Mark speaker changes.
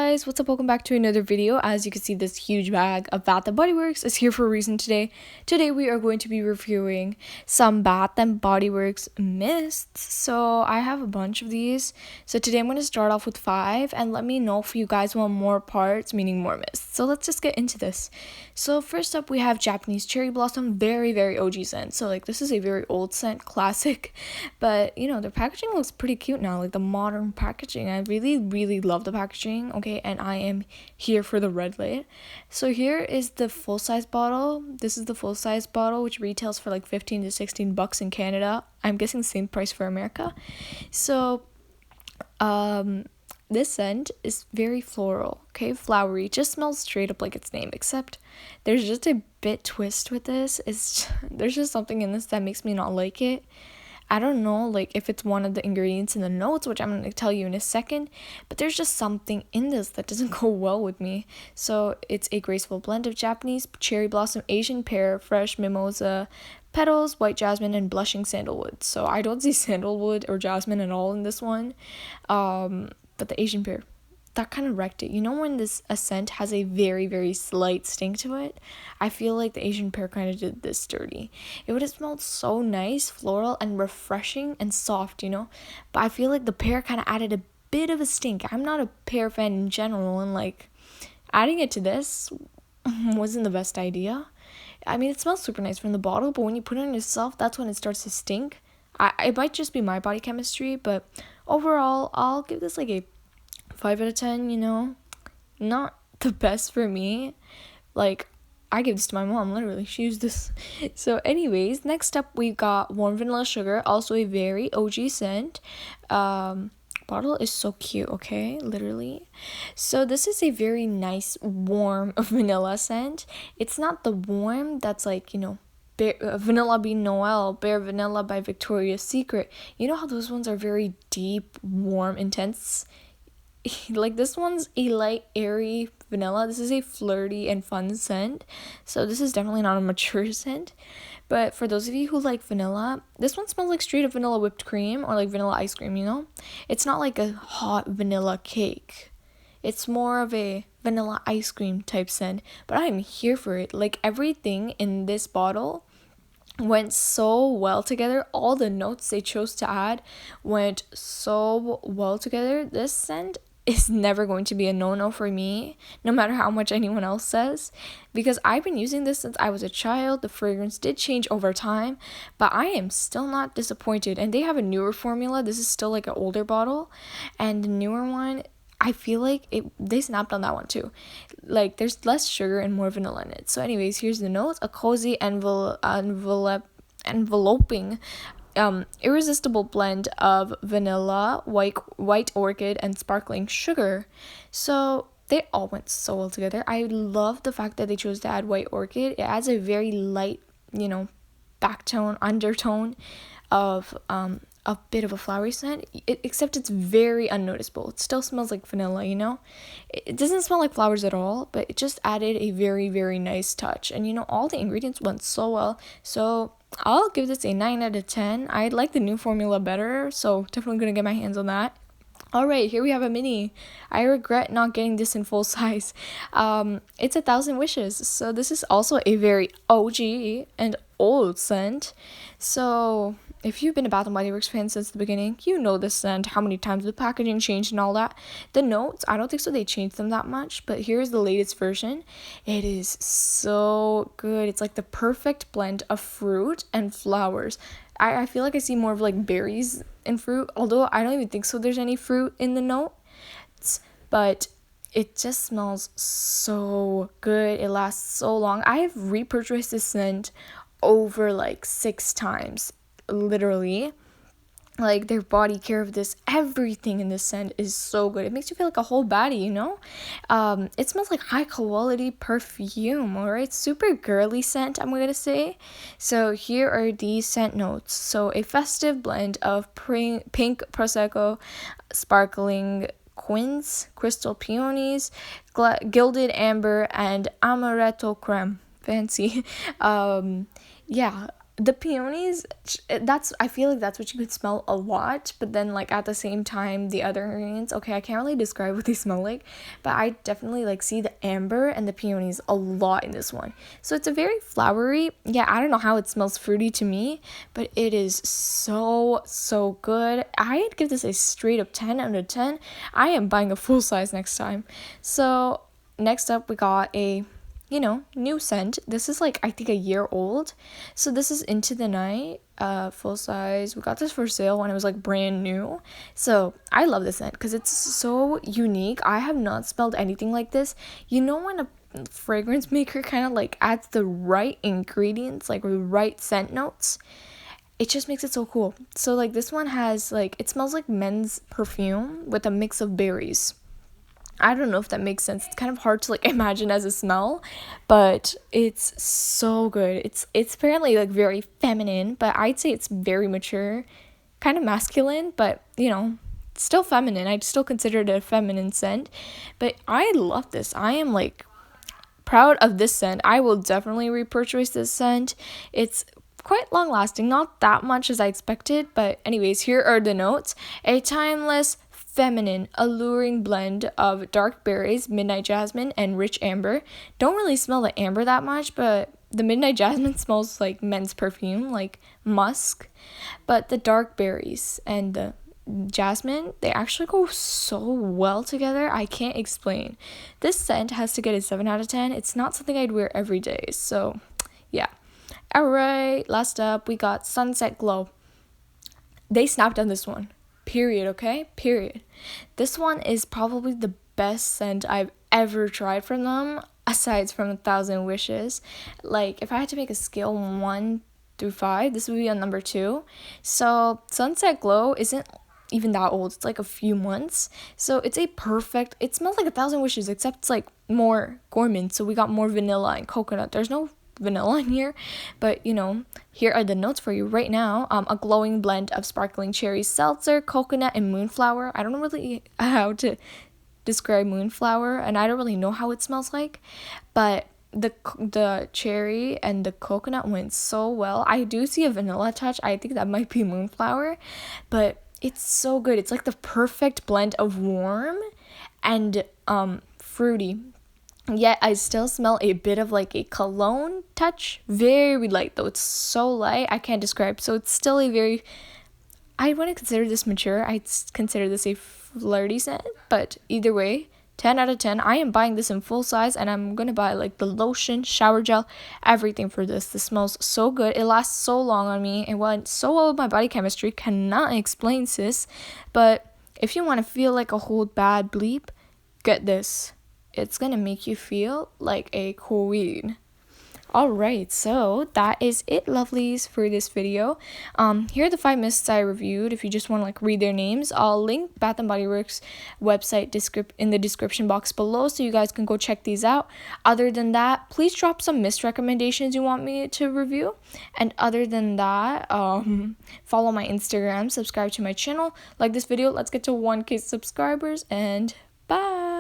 Speaker 1: guys, what's up? Welcome back to another video. As you can see, this huge bag of Bath&Bodyworks is here for a reason today. Today we are going to be reviewing some Bath&Bodyworks mists. So I have a bunch of these. So today I'm going to start off with 5 and let me know if you guys want more parts, meaning more mists. So let's just get into this. So first up we have Japanese Cherry Blossom, very OG scent. So like this is a very old scent, classic, but you know, their packaging looks pretty cute now, like the modern packaging. I really love the packaging, okay, and I am here for the red light. So here is the full-size bottle. This is the full-size bottle, which retails for like 15 to 16 bucks in Canada. I'm guessing same price for America. So this scent is very floral, okay, flowery. Just smells straight up like its name, except there's just a bit twist with this. There's just something in this that makes me not like it. I don't know, like, if it's one of the ingredients in the notes, which I'm going to tell you in a second, but there's just something in this that doesn't go well with me. So it's a graceful blend of Japanese Cherry Blossom, Asian Pear, Fresh Mimosa, Petals, White Jasmine, and Blushing Sandalwood. So I don't see sandalwood or jasmine at all in this one, but the Asian Pear, that kind of wrecked it. You know when a scent has a very slight stink to it? I feel like the Asian Pear kind of did this dirty. It would have smelled so nice, floral, and refreshing and soft, you know? But I feel like the pear kind of added a bit of a stink. I'm not a pear fan in general, and like adding it to this wasn't the best idea. I mean, it smells super nice from the bottle, but when you put it on yourself, that's when it starts to stink. It might just be my body chemistry, but overall, I'll give this like a 5 out of 10, you know, not the best for me. Like, I give this to my mom, literally, she used this. So anyways, next up we got Warm Vanilla Sugar, also a very OG scent. Bottle is so cute, okay, literally. So this is a very nice warm vanilla scent. It's not the warm that's like, you know, Vanilla Bean Noel, Bare Vanilla by Victoria's Secret. You know how those ones are very deep, warm, intense? Like this one's a light, airy vanilla. This is a flirty and fun scent. So this is definitely not a mature scent. But for those of you who like vanilla, this one smells like straight up vanilla whipped cream or like vanilla ice cream, you know? It's not like a hot vanilla cake. It's more of a vanilla ice cream type scent. But I'm here for it. Like everything in this bottle went so well together. All the notes they chose to add went so well together. This scent is never going to be a no-no for me, no matter how much anyone else says, because I've been using this since I was a child. The fragrance did change over time, but I am still not disappointed. And they have a newer formula. This is still like an older bottle, and the newer one, I feel like they snapped on that one too. Like there's less sugar and more vanilla in it. So anyways, here's the notes. A cozy enveloping irresistible blend of vanilla, white orchid, and sparkling sugar. So they all went so well together. I love the fact that they chose to add white orchid. It adds a very light, you know, undertone of a bit of a flowery scent, except it's very unnoticeable. It still smells like vanilla, you know? It doesn't smell like flowers at all, but it just added a very nice touch. And you know, all the ingredients went so well. So I'll give this a 9 out of 10. I like the new formula better, so definitely gonna get my hands on that. Alright, here we have a mini. I regret not getting this in full size. It's 1,000 Wishes. So this is also a very OG and old scent. So if you've been a Bath & Body Works fan since the beginning, you know this scent, how many times the packaging changed and all that. The notes, I don't think so they changed them that much, but here's the latest version. It is so good. It's like the perfect blend of fruit and flowers. I feel like I see more of like berries and fruit, although I don't even think so there's any fruit in the notes, but it just smells so good. It lasts so long. I have repurchased this scent over like 6 times, literally. Like their body care of this, everything in this scent is so good. It makes you feel like a whole baddie, you know? It smells like high quality perfume, alright? Super girly scent, I'm gonna say. So here are the scent notes. So a festive blend of pink prosecco, sparkling quince, crystal peonies, gilded amber, and amaretto creme. Fancy. Yeah. The peonies, that's, I feel like that's what you could smell a lot, but then like at the same time the other ingredients, okay, I can't really describe what they smell like, but I definitely like see the amber and the peonies a lot in this one. So it's a very flowery, yeah, I don't know how it smells fruity to me, but it is so good. I'd give this a straight up 10 out of 10. I am buying a full size next time. So next up we got a new scent. This is like, I think, a year old. So this is Into the Night, full size. We got this for sale when it was like brand new. So I love this scent because it's so unique. I have not smelled anything like this. When a fragrance maker kind of like adds the right ingredients, like the right scent notes, it just makes it so cool. So like this one has like, it smells like men's perfume with a mix of berries. I don't know if that makes sense. It's kind of hard to like imagine as a smell, but it's so good. It's apparently like very feminine, but I'd say it's very mature, kind of masculine, but still feminine. I'd still consider it a feminine scent, but I love this. I am like proud of this scent. I will definitely repurchase this scent. It's quite long lasting, not that much as I expected, but anyways, here are the notes. A timeless, feminine, alluring blend of dark berries, midnight jasmine, and rich amber. Don't really smell the amber that much, but the midnight jasmine smells like men's perfume, like musk. But the dark berries and the jasmine, they actually go so well together. I can't explain. This scent has to get a 7 out of 10. It's not something I'd wear every day, so yeah. Alright, last up, we got Sunset Glow. They snapped on this one. Period, okay? Period. This one is probably the best scent I've ever tried from them, aside from 1,000 Wishes. Like, if I had to make a scale 1 through 5, this would be on number 2. So, Sunset Glow isn't even that old. It's like a few months. So, it's a perfect, it smells like 1,000 Wishes, except it's like more gourmand. So, we got more vanilla and coconut. There's no vanilla in here, but here are the notes for you right now. A glowing blend of sparkling cherry seltzer, coconut, and moonflower. I don't know really how to describe moonflower, and I don't really know how it smells like, but the cherry and the coconut went so well. I do see a vanilla touch. I think that might be moonflower, but it's so good. It's like the perfect blend of warm and fruity. Yet I still smell a bit of like a cologne touch. Very light though. It's so light I can't describe. So it's still a very, I wouldn't consider this mature. I'd consider this a flirty scent. But either way, 10 out of 10. I am buying this in full size, and I'm gonna buy like the lotion, shower gel, everything for this. This smells so good. It lasts so long on me. It went so well with my body chemistry. Cannot explain, sis. But if you want to feel like a whole bad bleep, get this. It's gonna make you feel like a queen. Alright, so that is it, lovelies, for this video. Here are the 5 mists I reviewed. If you just want to like read their names, I'll link Bath&Bodyworks website in the description box below, so you guys can go check these out. Other than that, please drop some mist recommendations you want me to review. And other than that, follow my Instagram, subscribe to my channel, like this video. Let's get to 1K subscribers, and bye.